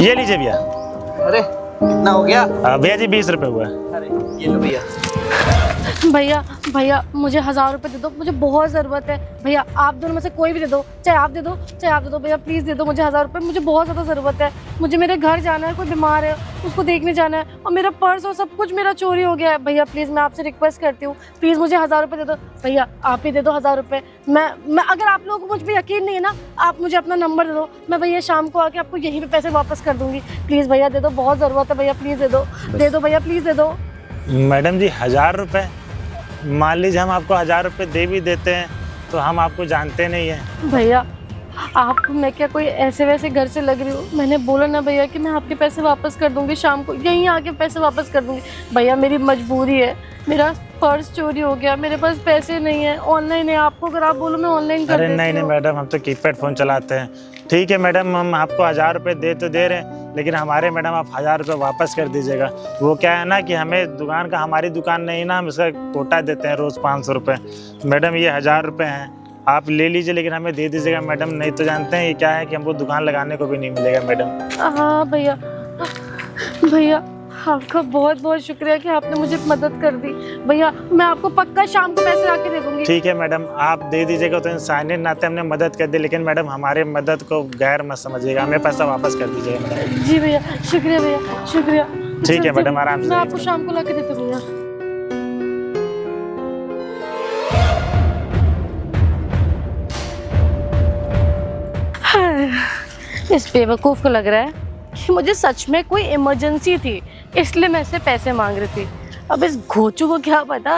ये लीजिए भैया। अरे कितना हो गया? भैया जी 20 रुपये हुआ। अरे ये लो भैया। भैया भैया मुझे 1000 रुपये दे दो, मुझे बहुत ज़रूरत है। भैया आप दोनों में से कोई भी दे दो, चाहे आप दे दो चाहे आप दे दो। भैया प्लीज़ दे दो मुझे 1000 रुपये, मुझे बहुत ज़्यादा ज़रूरत है। मुझे मेरे घर जाना है, कोई बीमार है उसको देखने जाना है, और मेरा पर्स और सब कुछ मेरा चोरी हो गया है। भैया प्लीज़ मैं आपसे रिक्वेस्ट करती हूँ, प्लीज़ मुझे 1000 रुपये दे दो। भैया आप ही दे दो 1000 रुपये। मैं अगर आप लोगों को मुझ पर यकीन नहीं है ना, आप मुझे अपना नंबर दे दो, मैं भैया शाम को आके आपको यहीं पे पैसे वापस कर दूँगी। प्लीज़ भैया दे दो, बहुत ज़रूरत है भैया, प्लीज़ दे दो भैया, प्लीज़ दे दो। मैडम जी 1000 रुपये, मान लीजिए हम आपको 1000 रुपये दे भी देते हैं तो हम आपको जानते नहीं हैं। भैया आपको मैं क्या कोई ऐसे वैसे घर से लग रही हूँ? मैंने बोला ना भैया कि मैं आपके पैसे वापस कर दूंगी, शाम को यहीं आके पैसे वापस कर दूंगी। भैया मेरी मजबूरी है, मेरा पर्स चोरी हो गया, मेरे पास पैसे नहीं है, ऑनलाइन है। आपको अगर आप बोलो मैं ऑनलाइन कर देती हूँ। नहीं मैडम, हम तो कीपैड फ़ोन चलाते हैं। ठीक है मैडम, हम आपको 1000 रुपये दे तो दे रहे हैं, लेकिन हमारे मैडम आप 1000 रुपये वापस कर दीजिएगा। वो क्या है ना कि हमें दुकान का, हमारी दुकान नहीं ना, हम इसका कोटा देते हैं रोज़ 500 रुपये। मैडम ये 1000 रुपये हैं, आप ले लीजिए, लेकिन हमें दे दीजिएगा मैडम। नहीं तो जानते हैं ये क्या है कि हमको दुकान लगाने को भी नहीं मिलेगा मैडम। हाँ भैया, भैया आपका बहुत बहुत शुक्रिया कि आपने मुझे मदद कर दी। भैया मैं आपको पक्का शाम को पैसे आके दे दूंगी। ठीक है मैडम, आप दे दीजिएगा। तो इंसानियत नाते हमने मदद कर दी, लेकिन मैडम हमारे मदद को गैर मत समझिएगा, हमें पैसा वापस कर दीजिएगा मैडम। जी भैया, शुक्रिया भैया, शुक्रिया। ठीक है मैडम, आराम से। मैं आपको शाम को ला के देती हूँ भैया। इस बेवकूफ़ को लग रहा है कि मुझे सच में कोई इमरजेंसी थी, इसलिए मैं इससे पैसे मांग रही थी। अब इस घोचू को क्या पता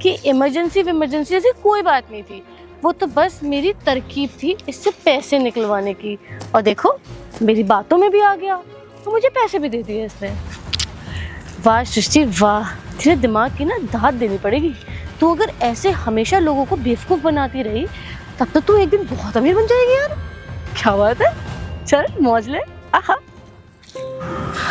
कि इमरजेंसी जैसी कोई बात नहीं थी, वो तो बस मेरी तरकीब थी इससे पैसे निकलवाने की। और देखो मेरी बातों में भी आ गया, तो मुझे पैसे भी दे दिए इसने। वाह सृष्टि वाह, तेरे दिमाग की ना दाद देनी पड़ेगी। तू अगर ऐसे हमेशा लोगों को बेवकूफ़ बनाती रही, तब तो तू एक दिन बहुत अमीर बन जाएगी यार। क्या बात है, चल मौज ले। आहा।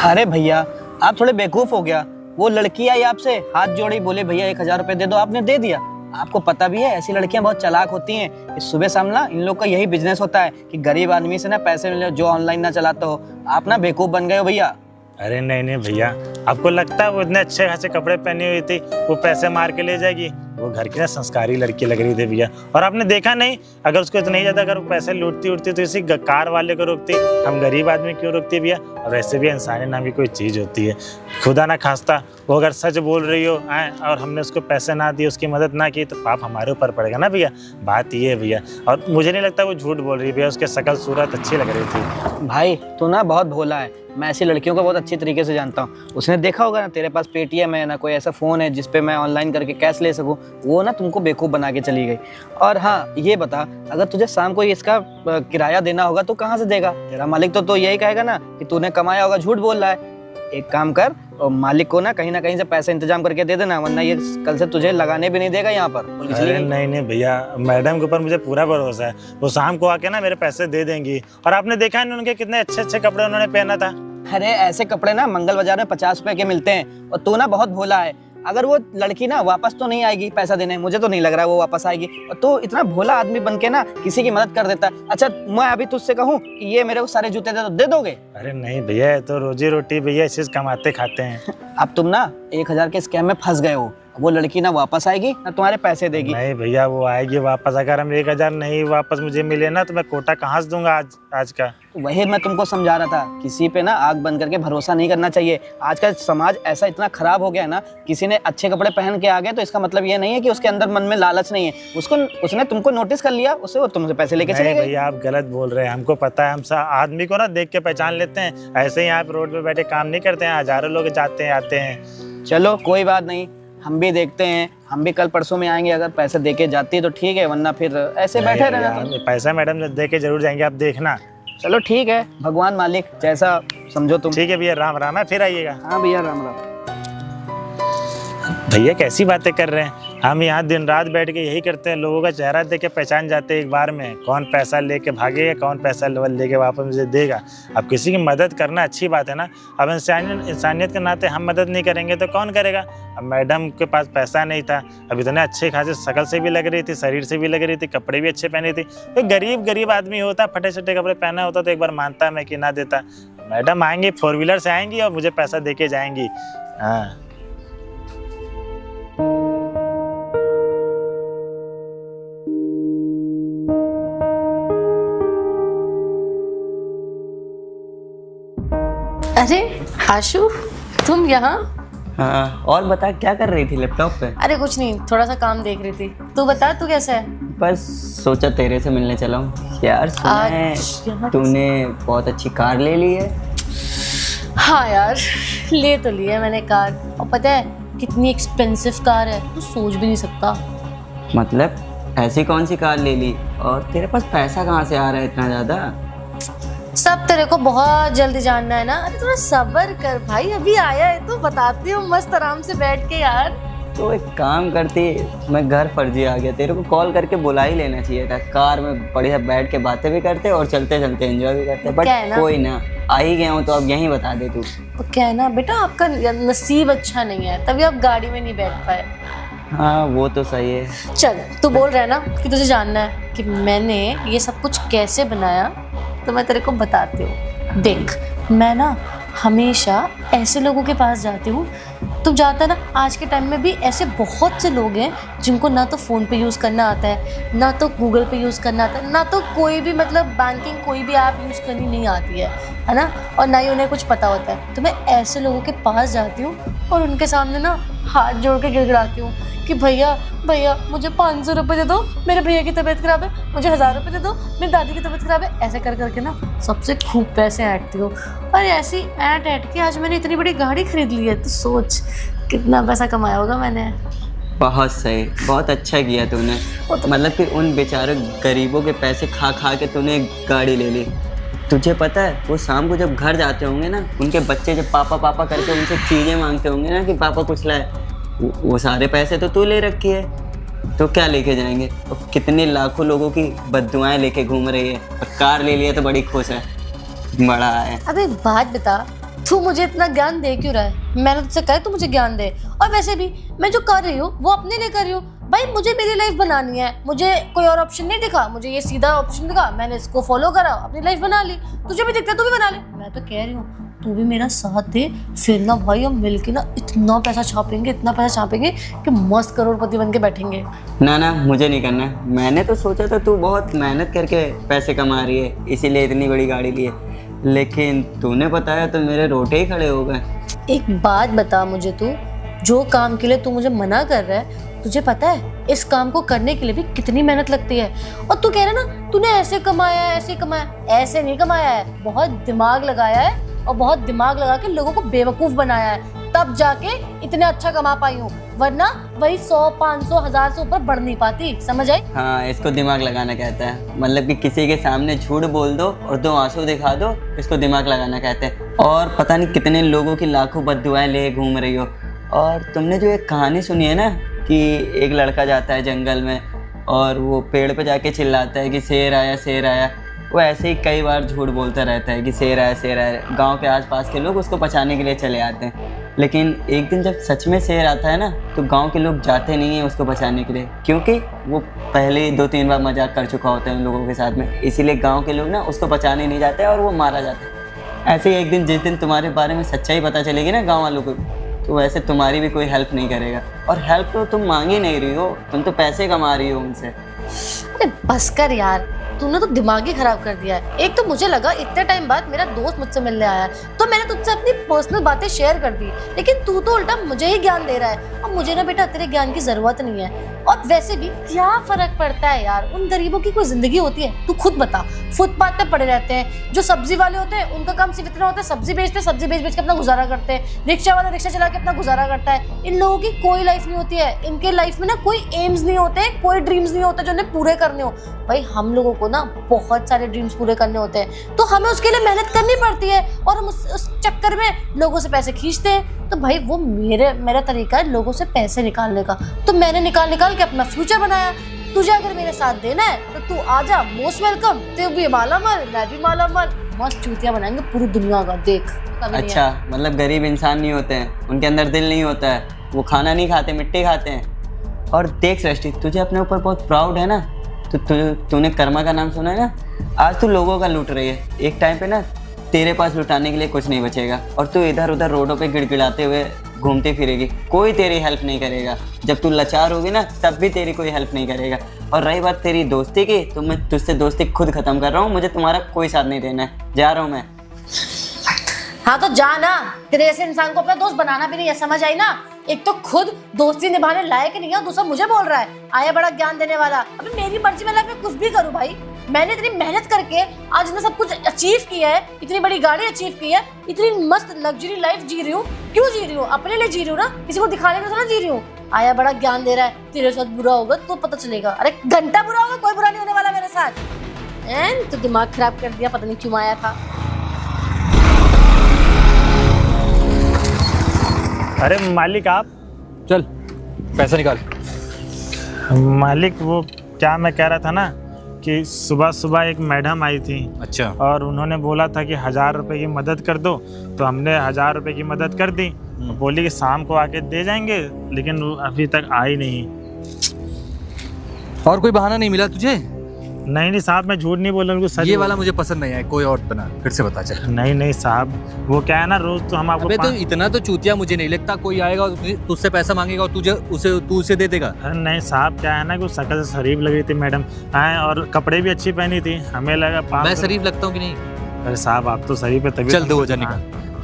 अरे भैया आप थोड़े बेवकूफ हो गया। वो लड़की आई आपसे हाथ जोड़ी, बोले भैया 1000 रुपये दे दो, आपने दे दिया। आपको पता भी है ऐसी लड़कियां बहुत चालाक होती हैं। इस सुबह शाम ना इन लोग का यही बिजनेस होता है कि गरीब आदमी से ना पैसे मिले जो ऑनलाइन ना चलाता हो। आप ना बेवकूफ बन गए हो भैया। अरे नहीं भैया, आपको लगता है वो इतने अच्छे खासे कपड़े पहनी हुई थी, वो पैसे मार के ले जाएगी? वो घर की ना संस्कारी लड़की लग रही थी भैया। और आपने देखा नहीं, अगर उसको इतना ही ज़्यादा अगर वो पैसे लूटती उठती तो इसी कार वाले को रोकती, हम गरीब आदमी क्यों रोकती भैया? और वैसे भी इंसानी नाम की कोई चीज़ होती है, खुदा ना खास्ता वो अगर सच बोल रही हो और हमने उसको पैसे ना दिए, उसकी मदद ना की, तो पाप हमारे ऊपर पड़ेगा ना भैया। बात ये है भैया, और मुझे नहीं लगता वो झूठ बोल रही है भैया, उसके शकल सूरत अच्छी लग रही थी। भाई तू ना बहुत भोला है, मैं ऐसी लड़कियों को बहुत अच्छी तरीके से जानता हूँ। उसने देखा होगा ना तेरे पास पेटीएम है ना कोई ऐसा फ़ोन है जिसपे मैं ऑनलाइन करके कैश ले सकूँ, वो ना तुमको बेवकूफ़ बना के चली गई। और हाँ ये बता, अगर तुझे शाम को इसका किराया देना होगा तो कहाँ से देगा? तेरा मालिक तो यही कहेगा ना कि तूने कमाया होगा, झूठ बोल रहा है। एक काम कर, और मालिक को ना कहीं से पैसे इंतजाम करके दे देना, वरना ये कल से तुझे लगाने भी नहीं देगा यहाँ पर। अरे नहीं भैया, मैडम के ऊपर मुझे पूरा भरोसा है, वो शाम को आके ना मेरे पैसे दे देंगी। और आपने देखा है उनके कितने अच्छे कपड़े उन्होंने पहना था। अरे ऐसे कपड़े ना मंगल बाजार में 50 रुपए के मिलते हैं, और तू ना बहुत भोला है। अगर वो लड़की ना वापस तो नहीं आएगी पैसा देने, मुझे तो नहीं लग रहा है वो वापस आएगी, और तू इतना भोला आदमी बन के ना किसी की मदद कर देता है। अच्छा मैं अभी तुझसे कहूँ कि ये मेरे को सारे जूते दे दोगे? अरे नहीं भैया, तो रोजी रोटी भैया इसी से कमाते खाते हैं। अब तुम ना 1000 के स्कैम में फंस गए हो। वो लड़की ना वापस आएगी ना तुम्हारे पैसे देगी। नहीं भैया वो आएगी वापस। अगर हम 1000 नहीं वापस मुझे मिले ना तो मैं कोटा कहाँ से दूंगा आज का। वही मैं तुमको समझा रहा था, किसी पे ना आग बंद करके भरोसा नहीं करना चाहिए। आज का समाज ऐसा इतना खराब हो गया है ना, किसी ने अच्छे कपड़े पहन के आ गए तो इसका मतलब ये नहीं है कि उसके अंदर मन में लालच नहीं है। उसने तुमको नोटिस कर लिया, उससे वो तुमसे पैसे लेके चले गए। भैया आप गलत बोल रहे हैं, हमको पता है, हम सब आदमी को ना देख के पहचान लेते हैं। ऐसे ही आप रोड पे बैठे काम नहीं करते हैं, हजारों लोग जाते हैं आते हैं। चलो कोई बात नहीं, हम भी देखते हैं, हम भी कल परसों में आएंगे। अगर पैसे देके जाती है तो ठीक है, वरना फिर ऐसे बैठे रहना। पैसा मैडम दे के जरूर जाएंगे, आप देखना। चलो ठीक है, भगवान मालिक जैसा समझो तुम। ठीक है भैया, राम राम है, फिर आइएगा। हाँ भैया राम राम। भैया कैसी बातें कर रहे हैं, हम यहाँ दिन रात बैठ के यही करते हैं, लोगों का चेहरा देख के पहचान जाते हैं एक बार में, कौन पैसा लेके भागेगा, कौन पैसा लेके वापस मुझे देगा। अब किसी की मदद करना अच्छी बात है ना। अब इंसानियत के नाते हम मदद नहीं करेंगे तो कौन करेगा। अब मैडम के पास पैसा नहीं था, अब इतने अच्छे खासे शकल से भी लग रही थी, शरीर से भी लग रही थी, कपड़े भी अच्छे पहने थे। एक गरीब आदमी होता, फटे छटे कपड़े पहना होता तो एक बार मानता मैं कि ना देता। मैडम आएंगी 4 व्हीलर से आएंगी और मुझे पैसा दे के जाएंगी। हाँ अरे आशु, तुम यहाँ? हाँ, और बता क्या कर रही थी लैपटॉप पे? अरे कुछ नहीं, थोड़ा सा काम देख रही थी। तू बता, तू कैसा है? बस सोचा तेरे से मिलने चला हूँ। यार सुना है तूने बहुत अच्छी कार ले ली है। हाँ यार, ले तो लिया मैंने कार, और पता है कितनी एक्सपेंसिव कार है, तू सोच भी नहीं सकता। मतलब ऐसी कौन सी कार ले ली, और तेरे पास पैसा कहाँ से आ रहा है इतना ज़्यादा? सब तेरे को बहुत जल्दी जानना है ना। अरे थोड़ा सब्र कर भाई, अभी आया है तो बताती हूँ मस्त आराम से बैठ के यार। तो एक काम करती, मैं घर फर्जी आ गया, तेरे को कॉल करके बुला ही लेना चाहिए था। कार में बढ़िया बैठ के बातें भी करते और चलते चलते एंजॉय भी करते। बट कोई ना, आ ही गया हूँ तो अब यहीं बता दे तू। तो क्या है ना बेटा, आपका नसीब अच्छा नहीं है, तभी आप गाड़ी में नहीं बैठ पाए। हाँ वो तो सही है। चल, तू बोल रहा है ना कि तुझे जानना है कि मैंने ये सब कुछ कैसे बनाया, तो मैं तेरे को बताती हूँ। देख, मैं ना हमेशा ऐसे लोगों के पास जाती हूँ, तू जाता है ना, आज के टाइम में भी ऐसे बहुत से लोग हैं जिनको ना तो फ़ोन पे यूज़ करना आता है, ना तो गूगल पे यूज़ करना आता है, ना तो कोई भी मतलब बैंकिंग कोई भी ऐप यूज़ करनी नहीं आती है ना, और ना ही उन्हें कुछ पता होता है। तो मैं ऐसे लोगों के पास जाती हूँ और उनके सामने ना हाथ जोड़ के गिड़गिड़ाती हूँ कि भैया भैया मुझे 500 रुपये दे दो, मेरे भैया की तबीयत ख़राब है, मुझे 1000 रुपये दे दो, मेरी दादी की तबीयत ख़राब है। ऐसे कर करके ना सबसे खूब पैसे ऐंठती हूँ, और ऐसी ऐंठ के आज मैंने इतनी बड़ी गाड़ी खरीद ली है। तो सोच कितना पैसा कमाया होगा मैंने। बहुत सही, बहुत अच्छा किया तूने। मतलब कि उन बेचारे गरीबों के पैसे खा खा के तूने गाड़ी ले ली। तुझे पता है वो शाम को जब घर जाते होंगे ना, उनके बच्चे जब पापा पापा करके उनसे चीज़ें मांगते होंगे ना कि पापा कुछ लाए, वो सारे पैसे तो तू ले रखी है, तो क्या लेके जाएंगे? और कितने लाखों लोगों की बद्दुआएं लेके घूम रही है, और कार ले लिया तो बड़ी खुश है, बड़ा है। अब एक बात बता, तू मुझे इतना ज्ञान दे क्यों रहा है? मैंने तुझसे कहा तू मुझे ज्ञान दे। और वैसे भी मैं जो कर रही हूँ वो अपने लिए कर रही हूँ भाई, मुझे मेरी लाइफ बनानी है, मुझे कोई और ऑप्शन नहीं दिखा, मुझे ये सीधा ऑप्शन दिखा, मैंने इसको फॉलो करा, अपनी लाइफ बना ली। तुझे भी दिखता है, तू भी बना ले। मैं तो कह रही हूँ तू भी मेरा साथ दे, फिर ना भाई हम मिलके ना इतना पैसा छापेंगे, इतना पैसा छापेंगे कि मस्त करोड़पति बन के बैठेंगे। ना ना, मुझे नहीं करना। मैंने तो सोचा था तू बहुत मेहनत करके पैसे कमा रही है, इसीलिए इतनी बड़ी गाड़ी ली है, लेकिन तूने बताया तो मेरे रोटे ही खड़े हो गए। एक बात बता मुझे, तू जो काम के लिए तू मुझे मना कर रहा है, तुझे पता है इस काम को करने के लिए भी कितनी मेहनत लगती है? और तू कह रहा है ना तूने ऐसे कमाया है, ऐसे कमाया, ऐसे नहीं कमाया है, बहुत दिमाग लगाया है, और बहुत दिमाग लगा के लोगों को बेवकूफ़ बनाया है, तब जाके इतने अच्छा कमा पाई हूँ, वरना वही 100, 500, 1000 से ऊपर बढ़ नहीं पाती। समझ आई? हाँ, इसको दिमाग लगाना कहता है। मतलब कि किसी के सामने झूठ बोल दो और 2 आंसू दिखा दो, इसको दिमाग लगाना कहते हैं। और पता नहीं कितने लोगों की लाखों बद्दुआएं ले घूम रही हो। और तुमने जो एक कहानी सुनी है ना कि एक लड़का जाता है जंगल में और वो पेड़ पे जाके चिल्लाता है कि शेर आया शेर आया, वो ऐसे ही कई बार झूठ बोलता रहता है कि शेर आया शेर आया। गांव के आसपास के लोग उसको बचाने के लिए चले आते हैं, लेकिन एक दिन जब सच में शेर आता है ना तो गांव के लोग जाते नहीं हैं उसको बचाने के लिए, क्योंकि वो पहले 2-3 बार मजाक कर चुका होता है उन लोगों के साथ में। इसीलिए गाँव के लोग ना उसको बचाने नहीं जाते और वो मारा जाता है। ऐसे ही एक दिन जिस दिन तुम्हारे बारे में सच्चाई पता चलेगी ना गाँव वालों को, तो वैसे तुम्हारी भी कोई हेल्प नहीं करेगा। और हेल्प तो तुम मांग ही नहीं रही हो, तुम तो पैसे कमा रही हो उनसे। अरे बस कर यार, तूने तो दिमाग ही खराब कर दिया है। एक तो मुझे लगा इतने टाइम बाद मेरा दोस्त मुझसे मिलने आया तो मैंने तुझसे अपनी पर्सनल बातें शेयर कर दी, लेकिन तू तो उल्टा मुझे ही ज्ञान दे रहा है। और मुझे ना बेटा तेरे ज्ञान की जरूरत नहीं है। और वैसे भी क्या फर्क पड़ता है यार, उन गरीबों की कोई जिंदगी होती है? तू खुद बता, फुटपाथ पे पड़े रहते हैं। जो सब्जी वाले होते हैं उनका काम सिर्फ इतना होता है, सब्जी बेचते हैं, सब्जी बेच बेच के अपना गुजारा करते हैं। रिक्शा वाला रिक्शा चला के अपना गुजारा करता है। इन लोगों की कोई लाइफ नहीं होती है, इनके लाइफ में ना कोई एम्स नहीं होते, कोई ड्रीम्स नहीं होते जो उन्हें पूरे करने हो। भाई हम लोगों को ना बहुत सारे ड्रीम्स पूरे करने होते हैं, तो हमें उसके लिए मेहनत करनी पड़ती है, और हम उस चक्कर में लोगों से पैसे खींचते हैं। तो भाई वो मेरा तरीका है लोगों से पैसे निकालने का, तो मैंने निकाल के अपना फ्यूचर बनाया। तुझे अगर मेरे साथ देना है तो तू आजा, मोस्ट वेलकम। तू भी मालामाल, मैं भी मालामाल, मस्त चूतिया बनाएंगे पूरी दुनिया का, देख। अच्छा, मतलब गरीब इंसान नहीं होते हैं, उनके अंदर दिल नहीं होता है, वो खाना नहीं खाते, मिट्टी खाते हैं। और देख सृष्टि, तुझे अपने ऊपर बहुत प्राउड है ना, तो तूने कर्मा का नाम सुना है ना, आज तू लोगों का लूट रही है। एक टाइम पे ना तेरे पास लुटाने के लिए कुछ नहीं बचेगा और तू इधर उधर रोडों पे गिड़गिड़ाते हुए घूमती फिरेगी, कोई तेरी हेल्प नहीं करेगा। जब तू लाचार होगी ना तब भी तेरी कोई हेल्प नहीं करेगा। और रही बात तेरी दोस्ती की, तो मैं तुझसे दोस्ती खुद ख़त्म कर रहा हूँ, मुझे तुम्हारा कोई साथ नहीं देना है, जा रहा हूँ मैं। हाँ तो जा ना, तेरे जैसे इंसान को अपना दोस्त बनाना भी नहीं है, समझ आई ना। एक तो खुद दोस्ती निभाने लायक नहीं है, दूसरा मुझे बोल रहा है आया बड़ा ज्ञान देने वाला। अबे मेरी मर्जी में लाइफ में कुछ भी करूँ भाई, मैंने इतनी मेहनत करके आज इतना सब कुछ अचीव किया है, इतनी बड़ी गाड़ी अचीव की है, इतनी मस्त लग्जरी लाइफ जी रही हूँ। क्यों जी रही हूँ? अपने लिए जी रही हूँ ना, किसी को दिखाने के लिए थोड़ा जी रही हूँ। आया बड़ा ज्ञान दे रहा है, तेरे साथ बुरा होगा तो पता चलेगा। अरे घंटा बुरा होगा, कोई बुरा नहीं होने वाला मेरे साथ। तो दिमाग खराब कर दिया, पता नहीं क्यों आया था। अरे मालिक आप, चल पैसा निकाल। मालिक वो क्या मैं कह रहा था ना कि सुबह सुबह एक मैडम आई थी। अच्छा। और उन्होंने बोला था कि 1000 रुपये की मदद कर दो, तो हमने 1000 रुपये की मदद कर दी। बोली कि शाम को आके दे जाएंगे, लेकिन वो अभी तक आई नहीं। और कोई बहाना नहीं मिला तुझे? नहीं साहब, मैं झूठ नहीं बोल रहा हूँ, सच ये बोल- वाला मुझे पसंद नहीं आया, कोई और बना, फिर से बता चल। नहीं साहब, वो क्या है ना, रोज तो हम आपको अबे तो इतना तो चूतिया मुझे नहीं लगता कोई आएगा और तुझसे पैसा मांगेगा और तू उसे दे देगा। अरे नहीं साहब, क्या है ना कि वो शकल से शरीफ लग रही थी मैडम, आए और कपड़े भी अच्छी पहनी थी, हमें लगा मैं 500। शरीफ लगता हूँ कि नहीं? अरे साहब आप तो शरीफ है तभी। चल 2000 निकाल।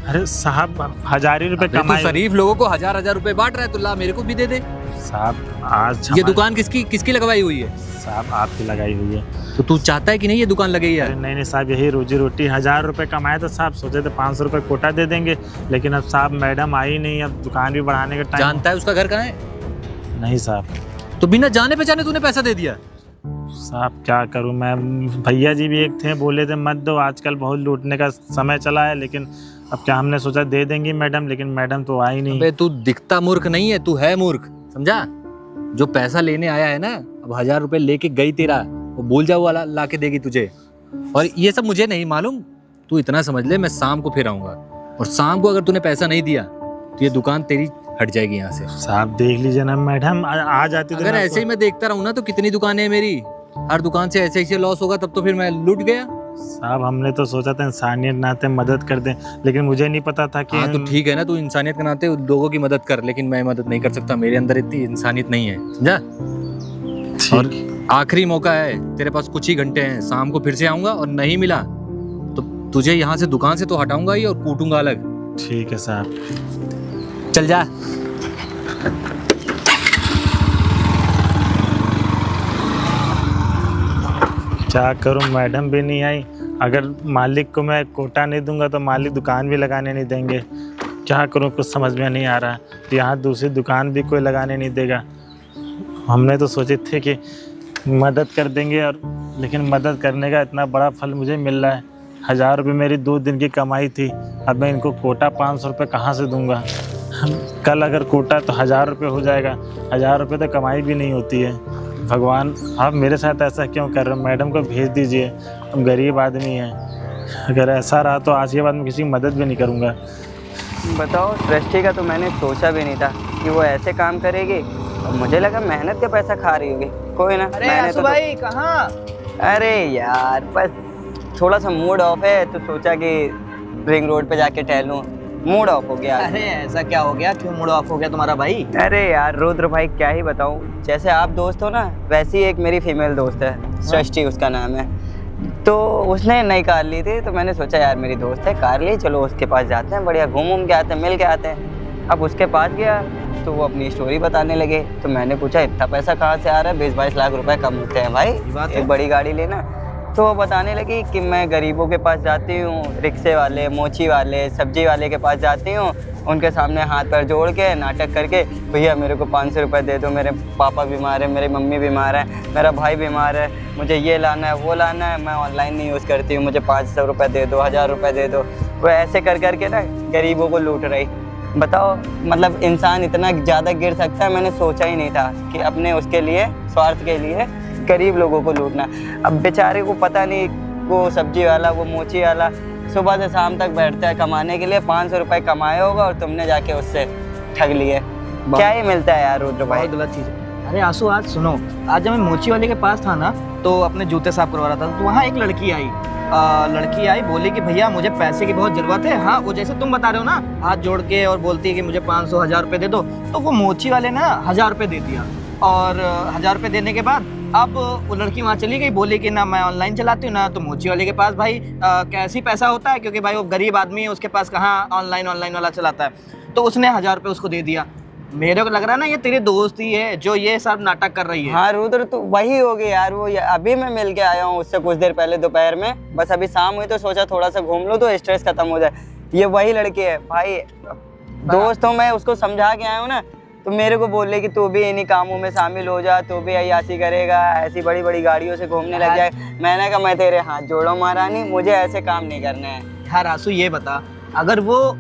अरे साहब 1000 ही रुपए अबे तू कमाए। शरीफ लोगों को 1000 रुपए बांट रहा है, तो ला मेरे को भी दे दे। साहब आज ये दुकान किसकी लगवाई हुई है? साहब आपकी लगाई हुई है। तो तू चाहता है कि नहीं ये दुकान लगी है? अरे नहीं साहब, यही रोजी रोटी। 1000 रुपये कमाए तो साहब सोचे थे 500 रुपये कोटा दे देंगे, लेकिन अब साहब मैडम आई नहीं, अब दुकान भी बढ़ाने का टाइम। जानता है उसका घर कहाँ है? नहीं साहब। तो बिना जाने पहचाने तूने पैसा दे दिया? साहब क्या करूं मैं, भैया जी भी एक थे, बोले थे मत दो, आजकल बहुत लूटने का समय चला है, लेकिन अब क्या, हमने सोचा दे देंगी मैडम, लेकिन मैडम तो आई नहीं। अबे तू दिखता मूर्ख नहीं है, तू है मूर्ख, समझा? जो पैसा लेने आया है ना, अब 1000 रुपए लेके गई तेरा, वो भूल जाओ वाला ला के देगी तुझे। और ये सब मुझे नहीं मालूम, तू इतना समझ ले, मैं शाम को फिर आऊंगा, और शाम को अगर तूने पैसा नहीं दिया तो ये दुकान तेरी हट जाएगी यहाँ से। साहब देख लीजिए ना मैडम, आ जाती तो अगर मैं ऐसे ही मैं देखता रहूँ ना तो कितनी दुकानें हैं मेरी, हर दुकान से ऐसे लॉस होगा, तब तो फिर मैं लूट गया। साहब हमने तो सोचा था इंसानियत नाते मदद कर दें, लेकिन मुझे नहीं पता था कि हाँ तो ठीक है ना, तू इंसानियत के नाते लोगों की मदद कर, लेकिन मैं मदद नहीं कर सकता, मेरे अंदर इतनी इंसानियत नहीं है, समझा? और आखिरी मौका है, तेरे पास कुछ ही घंटे हैं, शाम को फिर से आऊंगा और नहीं मिला तो तुझे यहाँ से दुकान से तो हटाऊंगा ही और कूटूंगा अलग। ठीक है साहब। चल जा। क्या करूं, मैडम भी नहीं आई। अगर मालिक को मैं कोटा नहीं दूंगा तो मालिक दुकान भी लगाने नहीं देंगे। क्या करूं, कुछ समझ में नहीं आ रहा। तो यहाँ दूसरी दुकान भी कोई लगाने नहीं देगा। हमने तो सोचे थे कि मदद कर देंगे, और लेकिन मदद करने का इतना बड़ा फल मुझे मिल रहा है। 1000 रुपये मेरी 2 दिन की कमाई थी, अब मैं इनको कोटा 500 रुपये कहाँ से दूंगा। कल अगर कोटा तो 1000 रुपये हो जाएगा, 1000 रुपये तो कमाई भी नहीं होती है। भगवान आप मेरे साथ ऐसा क्यों कर रहे हो? मैडम को भेज दीजिए, हम गरीब आदमी हैं। अगर ऐसा रहा तो आज के बाद मैं किसी की मदद भी नहीं करूँगा। बताओ, सृष्टि का तो मैंने सोचा भी नहीं था कि वो ऐसे काम करेगी, और मुझे लगा मेहनत का पैसा खा रही होगी। कोई ना, अरे मैंने आसू भाई कहाँ? अरे यार बस थोड़ा सा मूड ऑफ है, तो सोचा कि रिंग रोड पे जाके टहलूं, मूड ऑफ हो गया। अरे ऐसा क्या हो गया, क्यों मूड ऑफ हो गया तुम्हारा भाई? अरे यार रुद्र भाई क्या ही बताऊं, जैसे आप दोस्त हो ना, वैसी एक मेरी फीमेल दोस्त है, सृष्टि उसका नाम है। तो उसने नई कार ली थी, तो मैंने सोचा यार मेरी दोस्त है, कार ली, चलो उसके पास जाते हैं, बढ़िया घूम के आते हैं, मिल के आते हैं। अब उसके पास गया तो वो अपनी स्टोरी बताने लगे, तो मैंने पूछा इतना पैसा कहाँ से आ रहा है? 20-22 लाख रुपए कम होते हैं भाई, एक बड़ी गाड़ी लेना। तो वो बताने लगी कि मैं गरीबों के पास जाती हूँ, रिक्शे वाले, मोची वाले, सब्जी वाले के पास जाती हूँ, उनके सामने हाथ पैर जोड़ के नाटक करके, भैया मेरे को 500 रुपये दे दो, मेरे पापा बीमार है, मेरी मम्मी बीमार है, मेरा भाई बीमार है, मुझे ये लाना है वो लाना है, मैं ऑनलाइन नहीं यूज़ करती हूँ, मुझे 500 रुपये दे दो, 1000 रुपये दे दो। वो ऐसे कर करके ना गरीबों को लूट रही। बताओ, मतलब इंसान इतना ज़्यादा गिर सकता है, मैंने सोचा ही नहीं था कि अपने उसके लिए, स्वार्थ के लिए गरीब लोगों को लूटना। अब बेचारे को पता नहीं, वो सब्जी वाला, वो मोची वाला सुबह से शाम तक बैठता है कमाने के लिए, 500 रुपये कमाया होगा और तुमने जाके उससे ठग लिए। क्या ही मिलता है यार रुद्र भाई, बहुत गलत चीज़ है। अरे आंसू, आज सुनो, आज जब मैं मोची वाले के पास था ना, तो अपने जूते साफ करवा रहा था, तो वहाँ एक लड़की आई, लड़की आई, बोली कि भैया मुझे पैसे की बहुत ज़रूरत है। हाँ, वो जैसे तुम बता रहे हो ना, हाथ जोड़ के और बोलती है कि मुझे 500 1000 रुपये दे दो, तो वो मोची वाले ने 1000 रुपये दे दिया। और 1000 रुपये देने के बाद अब वो लड़की वहाँ चली गई, बोली कि ना मैं ऑनलाइन चलाती हूँ ना, तो मोची वाले के पास भाई कैसी पैसा होता है, क्योंकि भाई वो गरीब आदमी है, उसके पास कहाँ ऑनलाइन वाला चलाता है। तो उसने 1000 रुपये उसको दे दिया। मेरे को लग रहा है ना ये तेरी दोस्त ही है जो ये सब नाटक कर रही है। हाँ रुद्र, तो वही होगी यार। वो अभी मैं मिल के आया हूँ उससे कुछ देर पहले दोपहर में, बस अभी शाम हुई तो सोचा थोड़ा सा घूम लो तो स्ट्रेस खत्म हो जाए। ये वही लड़की है भाई, दोस्त हूँ मैं, उसको समझा के आया हूँ ना, तो मेरे को बोले कि तू भी इन्हीं कामों में शामिल हो जा, तू भी अय्याशी करेगा, ऐसी बड़ी बड़ी गाड़ियों से घूमने लग जाए। मैंने कहा मैं तेरे हाथ जोड़ो महारानी, मुझे ऐसे काम नहीं करने हैं। यार आंसू, ये बता, अगर वो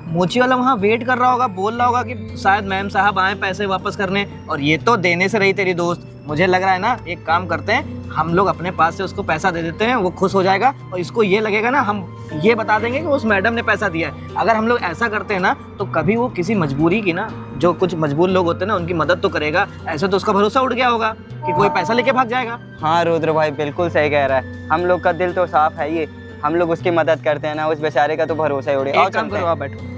मोची वाला वहाँ वेट कर रहा होगा, बोल रहा होगा कि शायद मैम साहब आए पैसे वापस करने, और ये तो देने से रही तेरी दोस्त। मुझे लग रहा है ना, एक काम करते हैं, हम लोग अपने पास से उसको पैसा दे देते हैं, वो खुश हो जाएगा और इसको ये लगेगा ना, हम ये बता देंगे कि उस मैडम ने पैसा दिया है। अगर हम लोग ऐसा करते हैं ना, तो कभी वो किसी मजबूरी की ना, जो कुछ मजबूर लोग होते हैं ना, उनकी मदद तो करेगा। ऐसे तो उसका भरोसा उठ गया होगा कि कोई पैसा लेके भाग जाएगा। हाँ रुद्र भाई बिल्कुल सही कह रहा है, हम लोग का दिल तो साफ है, ये हम लोग उसकी मदद करते हैं ना, उस बेचारे का तो भरोसा ही उड़े। एक काम करो, आप बैठो।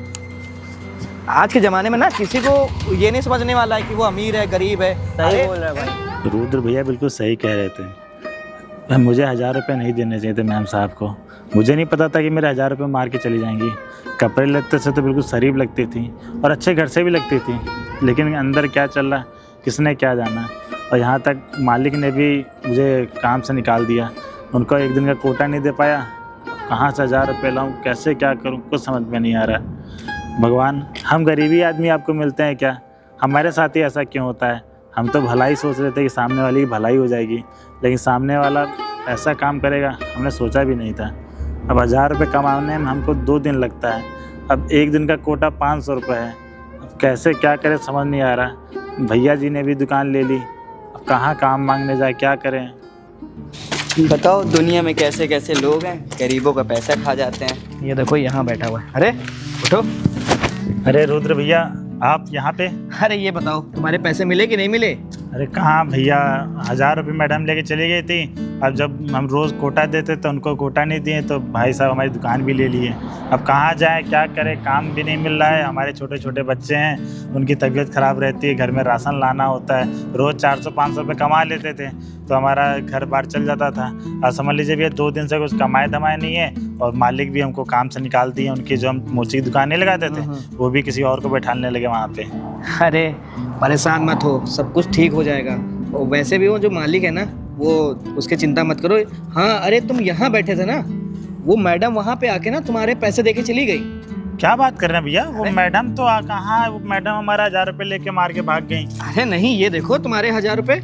आज के ज़माने में ना किसी को ये नहीं समझने वाला है कि वो अमीर है गरीब है। सही बोल रहा है भाई। रुद्र भैया बिल्कुल सही कह रहे थे। मुझे 1000 रुपये नहीं देने चाहिए थे मैम साहब को। मुझे नहीं पता था कि मेरे 1000 रुपये मार के चली जाएंगी। कपड़े लगते से तो बिल्कुल शरीफ लगती थी और अच्छे घर से भी लगती थी, लेकिन अंदर क्या चल रहा किसने क्या जाना। और यहाँ तक मालिक ने भी मुझे काम से निकाल दिया। उनको एक दिन का कोटा नहीं दे पाया, कहाँ से 1000 रुपये लाऊँ, कैसे क्या करूँ, कुछ समझ में नहीं आ रहा। भगवान, हम गरीबी आदमी आपको मिलते हैं क्या? हमारे साथ ही ऐसा क्यों होता है? हम तो भलाई सोच रहे थे कि सामने वाले की भलाई हो जाएगी, लेकिन सामने वाला ऐसा काम करेगा हमने सोचा भी नहीं था। अब 1000 रुपये कमाने में हमको 2 दिन लगता है, अब एक दिन का कोटा 500 रुपये है। अब कैसे क्या करें समझ नहीं आ रहा। भैया जी ने भी दुकान ले ली, अब कहाँ काम मांगने जाए, क्या करें? बताओ दुनिया में कैसे कैसे लोग हैं, गरीबों का पैसा खा जाते हैं। ये देखो यहाँ बैठा हुआ है। अरे उठो। अरे रुद्र भैया, आप यहाँ पे? अरे ये बताओ, तुम्हारे पैसे मिले कि नहीं मिले? अरे कहाँ भैया, 1000 रुपये मैडम लेके चली गई थी। अब जब हम रोज़ कोटा देते तो उनको कोटा नहीं दिए, तो भाई साहब हमारी दुकान भी ले लिए। अब कहाँ जाए, क्या करें, काम भी नहीं मिल रहा है। हमारे छोटे छोटे बच्चे हैं, उनकी तबीयत ख़राब रहती है, घर में राशन लाना होता है। रोज़ 400-500 रुपये कमा लेते थे तो हमारा घर बार चल जाता था। अब समझ लीजिए भैया 2 दिन से कुछ कमाए धमाए नहीं है, और मालिक भी हमको काम से निकाल दिए। उनकी जो हम मोची की दुकान नहीं लगाते थे, वो भी किसी और को बैठाने लगे वहाँ पे। अरे परेशान मत हो, सब कुछ ठीक हो जाएगा। और वैसे भी वो जो मालिक है ना, वो उसकी चिंता मत करो। हाँ, अरे तुम यहाँ बैठे थे ना, वो मैडम वहाँ पे आके ना तुम्हारे पैसे देके चली गई। क्या बात कर रहे हैं भैया? वो मैडम तो कहाँ है? वो मैडम हमारा 1000 रुपये लेके मार के भाग गई। अरे नहीं, ये देखो तुम्हारे 1000 रुपये।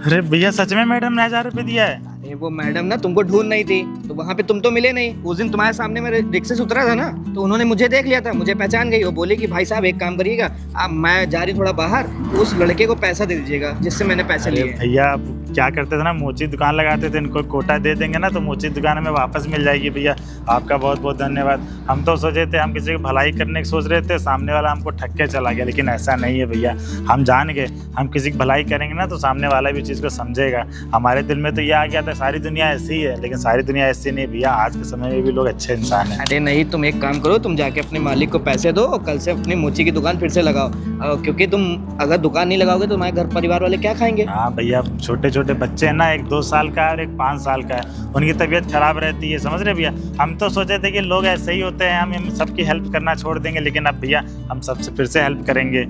अरे भैया सच में मैडम ने 1000 रुपये दिया है? अरे वो मैडम ना तुमको ढूंढ नहीं थी, तो वहाँ पे तुम तो मिले नहीं। उस दिन तुम्हारे सामने मैं रिक्शे से उतरा था ना, तो उन्होंने मुझे देख लिया था, मुझे पहचान गई। वो बोली कि भाई साहब एक काम करिएगा, अब मैं जा रही थोड़ा बाहर, उस लड़के को पैसा दे दीजिएगा जिससे मैंने पैसे लिए। भैया आप क्या करते थे ना, मोची दुकान लगाते थे, इनको कोटा दे देंगे ना तो मोची दुकान में वापस मिल जाएगी। भैया आपका बहुत बहुत धन्यवाद। हम तो सोचे थे हम किसी की भलाई करने की सोच रहे थे, सामने वाला हमको ठग के चला गया, लेकिन ऐसा नहीं है भैया। हम जान गए, हम किसी की भलाई करेंगे ना तो सामने वाला भी चीज़ को समझेगा। हमारे दिल में तो ये आ गया था सारी दुनिया ऐसी है, लेकिन सारी दुनिया ऐसी नहीं भैया। आज के समय में भी लोग अच्छे इंसान हैं। अरे नहीं, तुम एक काम करो, तुम जाके अपने मालिक को पैसे दो और कल से अपनी मोची की दुकान फिर से लगाओ, क्योंकि तुम अगर दुकान नहीं लगाओगे तो तुम्हारे घर परिवार वाले क्या खाएंगे? हाँ भैया, छोटे छोटे बच्चे हैं ना, एक 2 साल का है और एक 5 साल का है, उनकी तबीयत खराब रहती है, समझ रहे भैया। हम तो सोचे थे कि लोग ऐसे ही होते हैं, हम सबकी हेल्प करना छोड़ देंगे, लेकिन अब भैया हम सबसे फिर से हेल्प करेंगे।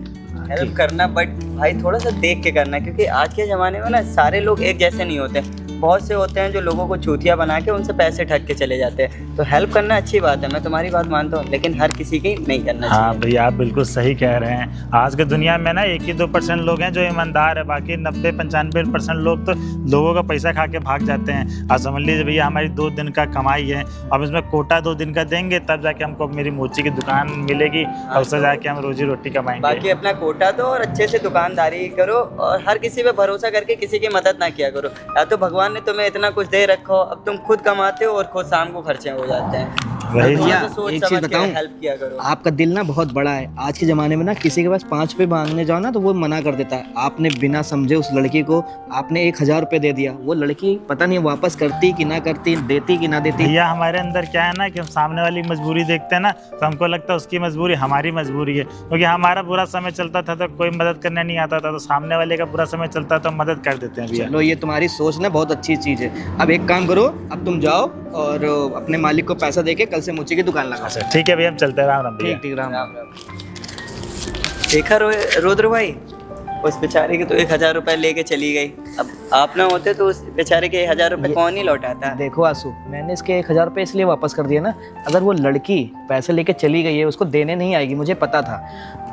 हेल्प करना, बट भाई थोड़ा सा देख के करना, क्योंकि आज के ज़माने में ना सारे लोग एक जैसे नहीं होते। बहुत से होते हैं जो लोगों को चूतिया बना के उनसे पैसे ठग के चले जाते हैं। तो हेल्प करना अच्छी बात है, मैं तुम्हारी बात मानता हूँ, लेकिन हर किसी की नहीं करना चाहिए। हाँ भैया आप बिल्कुल सही कह रहे हैं। आज के दुनिया में ना 1 ही 2% लोग हैं जो ईमानदार है, बाकी 90-95% लोग तो लोगों का पैसा खा के भाग जाते हैं। आज समझ लीजिए भैया हमारी 2 दिन का कमाई है, अब इसमें कोटा 2 दिन का देंगे तब जाके हमको मेरी मोची की दुकान मिलेगी और उससे जाके हम रोजी रोटी कमाएंगे। बाकी अपना कोटा दो और अच्छे से दुकानदारी करो, और हर किसी पे भरोसा करके किसी की मदद ना किया करो। या तो भगवान ने तुम्हें इतना कुछ दे रखो, अब तुम खुद कमाते हो और खुद शाम को खर्चे हो जाते हैं। वही भैया, सोच एक समझ चीज के बताऊं? हेल्प किया करो। आपका दिल ना बहुत बड़ा है। आज के ज़माने में ना किसी के पास 5 रुपये मांगने जाओ ना तो वो मना कर देता है। आपने बिना समझे उस लड़की को आपने 1000 रुपये दे दिया। वो लड़की पता नहीं वापस करती कि ना करती, देती कि ना देती। भैया हमारे अंदर क्या है ना कि हम सामने वाली की मजबूरी देखते हैं ना, तो हमको लगता है उसकी मजबूरी हमारी मजबूरी है, क्योंकि हमारा बुरा समय चलता था तो कोई मदद करने नहीं आता था, तो सामने वाले का बुरा समय चलता है तो हम मदद कर देते हैं भैया। चलो, ये तुम्हारी सोच ना बहुत अच्छी चीज़ है। अब एक काम करो, अब तुम जाओ और अपने मालिक को पैसा देके कल से मुझे की दुकान लगा। अच्छा ठीक है भैया, हम चलते हैं। राम राम भैया। ठीक ठीक, राम राम। देखा रुद्र भाई, उस बेचारे के तो 1000 रुपए लेके चली गई। अब आप ना होते तो उस बेचारे के 1000 रुपए कौन ही लौटाता। देखो आंसू, मैंने इसके 1000 रुपये इसलिए वापस कर दिया ना, अगर वो लड़की पैसे लेके चली गई है उसको देने नहीं आएगी, मुझे पता था।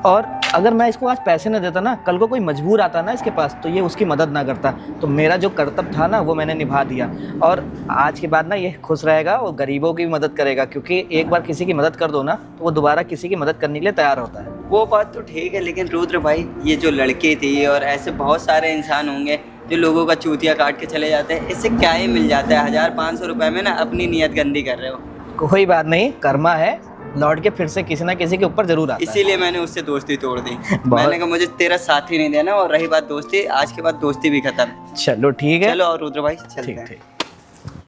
और अगर मैं इसको आज पैसे ना देता ना, कल को कोई मजबूर आता ना इसके पास तो ये उसकी मदद ना करता। तो मेरा जो कर्तव्य था ना वो मैंने निभा दिया। और आज के बाद ना ये खुश रहेगा और गरीबों की भी मदद करेगा, क्योंकि एक बार किसी की मदद कर दो ना तो वो दोबारा किसी की मदद करने के लिए तैयार होता है। वो बात तो ठीक है, लेकिन रुद्र भाई ये जो लड़की थी और ऐसे बहुत सारे इंसान होंगे जो लोगों का चूतिया काट के चले जाते हैं, इससे क्या ही मिल जाता है। 1000-500 रुपए में ना अपनी नीयत गंदी कर रहे हो। कोई बात नहीं, कर्मा है, लौट के फिर से किसी ना किसी के ऊपर जरूर आता है। इसीलिए मैंने उससे दोस्ती तोड़ दी। मैंने कहा मुझे तेरा साथ ही नहीं देना। और रही बात दोस्ती, आज के बाद दोस्ती भी खत्म। चलो ठीक है। चलो और रुद्र भाई चलते ठीक हैं। ठीक।